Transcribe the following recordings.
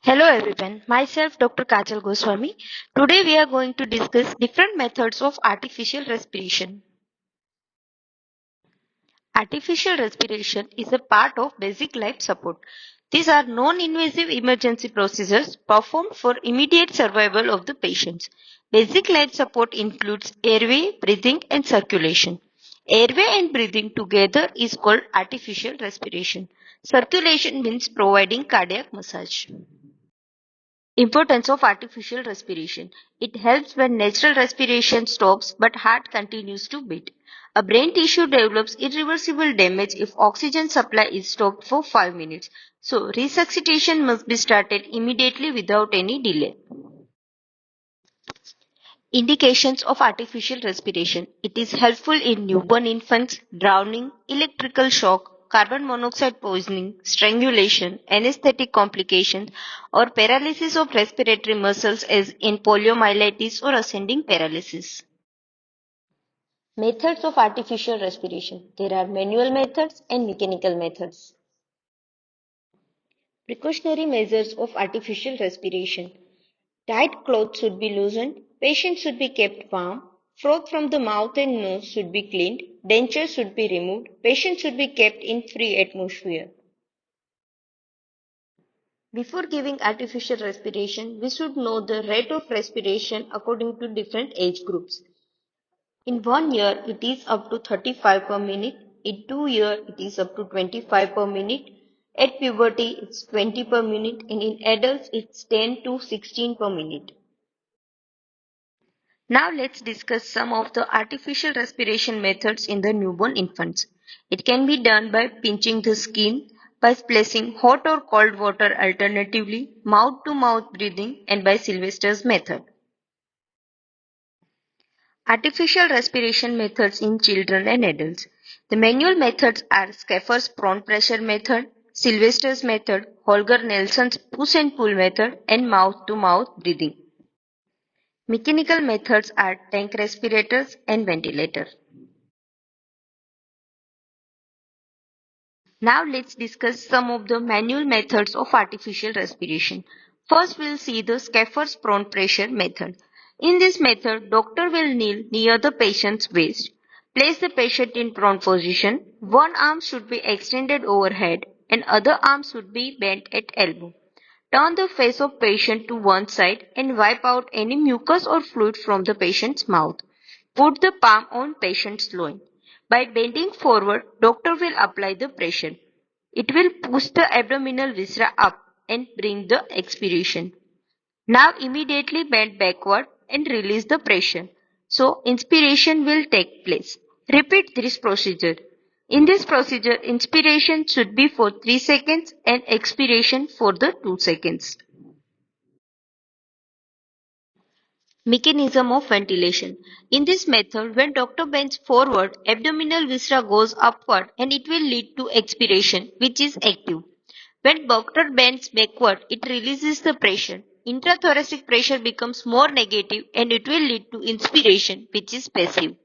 Hello everyone, myself Dr. Kajal Goswami. Today we are going to discuss different methods of artificial respiration. Artificial respiration is a part of basic life support. These are non-invasive emergency procedures performed for immediate survival of the patients. Basic life support includes airway, breathing and circulation. Airway and breathing together is called artificial respiration. Circulation means providing cardiac massage. Importance of artificial respiration. It helps when natural respiration stops but heart continues to beat. A brain tissue develops irreversible damage if oxygen supply is stopped for 5 minutes. So resuscitation must be started immediately without any delay. Indications of artificial respiration. It is helpful in newborn infants, drowning, electrical shock, carbon monoxide poisoning, strangulation, anesthetic complications, or paralysis of respiratory muscles as in poliomyelitis or ascending paralysis. Methods of artificial respiration. There are manual methods and mechanical methods. Precautionary measures of artificial respiration. Tight clothes should be loosened, patient should be kept warm, froth from the mouth and nose should be cleaned, dentures should be removed, patient should be kept in free atmosphere. Before giving artificial respiration, we should know the rate of respiration according to different age groups. In 1 year, it is up to 35 per minute. In 2 years, it is up to 25 per minute. At puberty, it's 20 per minute, and in adults, it's 10 to 16 per minute. Now let's discuss some of the artificial respiration methods in the newborn infants. It can be done by pinching the skin, by placing hot or cold water alternatively, mouth-to-mouth breathing, and by Sylvesters method. Artificial respiration methods in children and adults. The manual methods are Schaeffer's prone pressure method, Sylvester's method, Holger-Nelson's push and pull method, and mouth-to-mouth breathing. Mechanical methods are tank respirators and ventilator. Now let's discuss some of the manual methods of artificial respiration. First we'll see the Schaeffer's prone pressure method. In this method, doctor will kneel near the patient's waist. Place the patient in prone position. One arm should be extended overhead and other arm should be bent at elbow. Turn the face of patient to one side and wipe out any mucus or fluid from the patient's mouth. Put the palm on patient's loin. By bending forward, doctor will apply the pressure. It will push the abdominal viscera up and bring the expiration. Now immediately bend backward and release the pressure. So inspiration will take place. Repeat this procedure. In this procedure, inspiration should be for 3 seconds and expiration for the 2 seconds. Mechanism of ventilation. In this method, when doctor bends forward, abdominal viscera goes upward and it will lead to expiration, which is active. When doctor bends backward, it releases the pressure. Intrathoracic pressure becomes more negative and it will lead to inspiration, which is passive.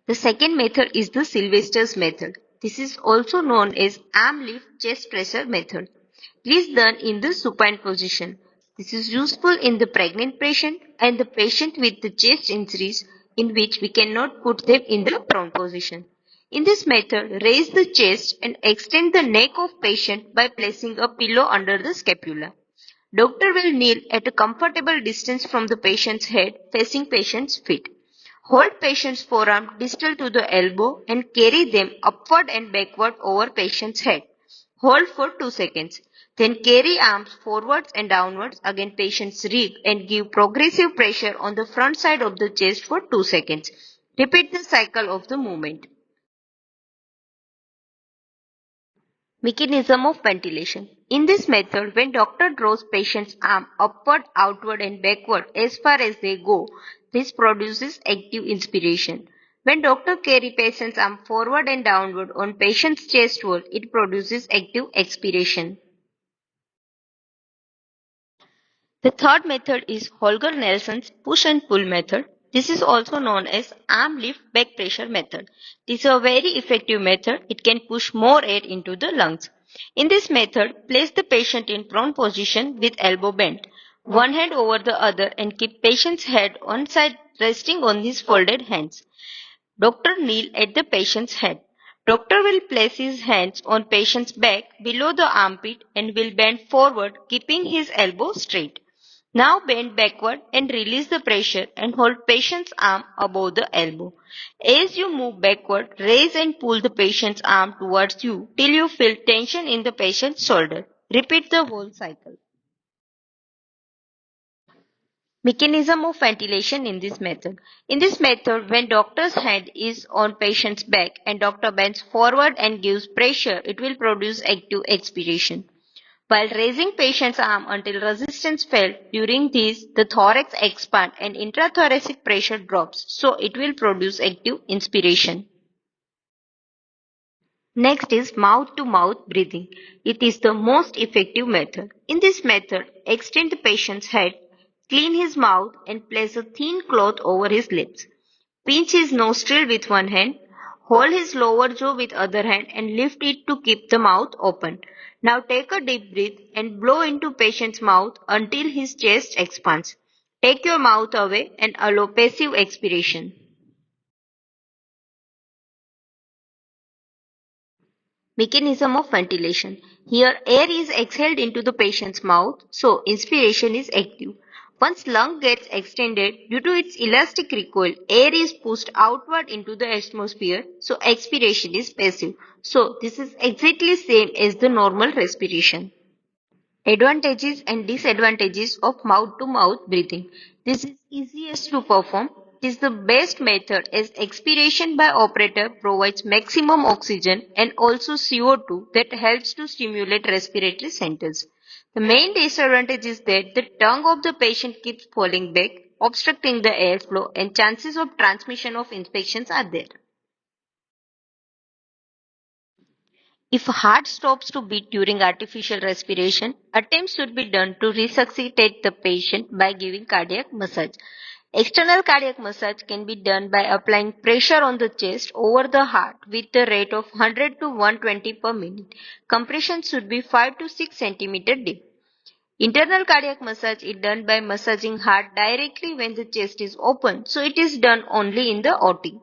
The second method is the Sylvester's method. This is also known as arm lift chest pressure method. It is done in the supine position. This is useful in the pregnant patient and the patient with the chest injuries in which we cannot put them in the prone position. In this method, raise the chest and extend the neck of patient by placing a pillow under the scapula. Doctor will kneel at a comfortable distance from the patient's head, facing patient's feet. Hold patient's forearm distal to the elbow and carry them upward and backward over patient's head. Hold for 2 seconds. Then carry arms forwards and downwards against patient's rib and give progressive pressure on the front side of the chest for 2 seconds. Repeat the cycle of the movement. Mechanism of ventilation. In this method, when doctor draws patient's arm upward, outward and backward as far as they go, this produces active inspiration. When doctor carry patient's arm forward and downward on patient's chest wall, it produces active expiration. The third method is Holger-Nelson's push and pull method. This is also known as arm lift back pressure method. This is a very effective method. It can push more air into the lungs. In this method, place the patient in prone position with elbow bent, one hand over the other, and keep patient's head on side resting on his folded hands. Doctor kneel at the patient's head. Doctor will place his hands on patient's back below the armpit and will bend forward, keeping his elbow straight. Now bend backward and release the pressure and hold patient's arm above the elbow. As you move backward, raise and pull the patient's arm towards you till you feel tension in the patient's shoulder. Repeat the whole cycle. Mechanism of ventilation in this method. In this method, when doctor's hand is on patient's back and doctor bends forward and gives pressure, it will produce active expiration. While raising patient's arm until resistance felt, during this, the thorax expands and intrathoracic pressure drops, so it will produce active inspiration. Next is mouth-to-mouth breathing. It is the most effective method. In this method, extend the patient's head, clean his mouth and place a thin cloth over his lips. Pinch his nostril with one hand, hold his lower jaw with other hand and lift it to keep the mouth open. Now take a deep breath and blow into patient's mouth until his chest expands. Take your mouth away and allow passive expiration. Mechanism of ventilation. Here air is exhaled into the patient's mouth, so inspiration is active. Once lung gets extended, due to its elastic recoil, air is pushed outward into the atmosphere, so expiration is passive. So this is exactly same as the normal respiration. Advantages and disadvantages of mouth-to-mouth breathing. This is easiest to perform. It is the best method as expiration by operator provides maximum oxygen and also CO2 that helps to stimulate respiratory centers. The main disadvantage is that the tongue of the patient keeps falling back, obstructing the airflow, and chances of transmission of infections are there. If heart stops to beat during artificial respiration, attempts should be done to resuscitate the patient by giving cardiac massage. External cardiac massage can be done by applying pressure on the chest over the heart with the rate of 100 to 120 per minute. Compression should be 5 to 6 cm deep. Internal cardiac massage is done by massaging heart directly when the chest is open, so it is done only in the OT.